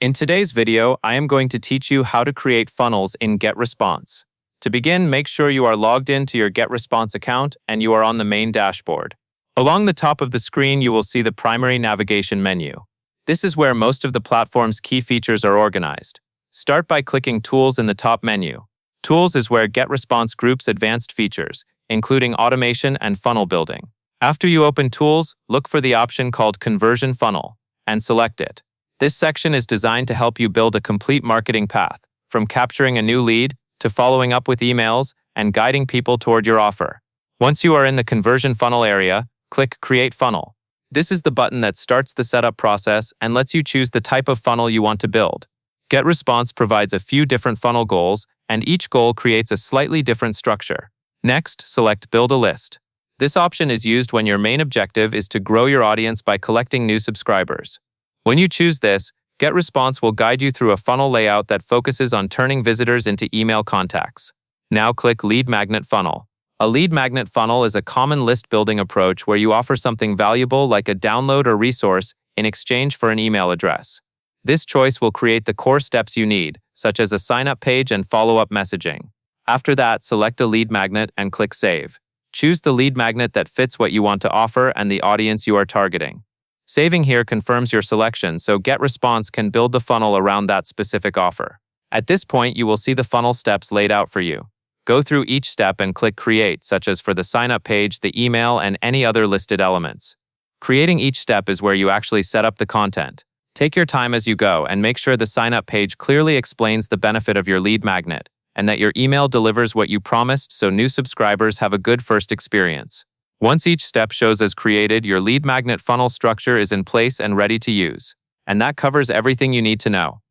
In today's video, I am going to teach you how to create funnels in Getresponse. To begin, make sure you are logged in to your Getresponse account and you are on the main dashboard. Along the top of the screen, you will see the primary navigation menu. This is where most of the platform's key features are organized. Start by clicking Tools in the top menu. Tools is where Getresponse groups advanced features, including automation and funnel building. After you open Tools, look for the option called Conversion Funnel and select it. This section is designed to help you build a complete marketing path, from capturing a new lead to following up with emails and guiding people toward your offer. Once you are in the conversion funnel area, click Create Funnel. This is the button that starts the setup process and lets you choose the type of funnel you want to build. Getresponse provides a few different funnel goals, and each goal creates a slightly different structure. Next, select Build a List. This option is used when your main objective is to grow your audience by collecting new subscribers. When you choose this, Getresponse will guide you through a funnel layout that focuses on turning visitors into email contacts. Now click Lead Magnet Funnel. A lead magnet funnel is a common list-building approach where you offer something valuable like a download or resource in exchange for an email address. This choice will create the core steps you need, such as a sign-up page and follow-up messaging. After that, select a lead magnet and click Save. Choose the lead magnet that fits what you want to offer and the audience you are targeting. Saving here confirms your selection, so Getresponse can build the funnel around that specific offer. At this point, you will see the funnel steps laid out for you. Go through each step and click Create, such as for the sign-up page, the email, and any other listed elements. Creating each step is where you actually set up the content. Take your time as you go and make sure the sign-up page clearly explains the benefit of your lead magnet, and that your email delivers what you promised so new subscribers have a good first experience. Once each step shows as created, your lead magnet funnel structure is in place and ready to use. And that covers everything you need to know.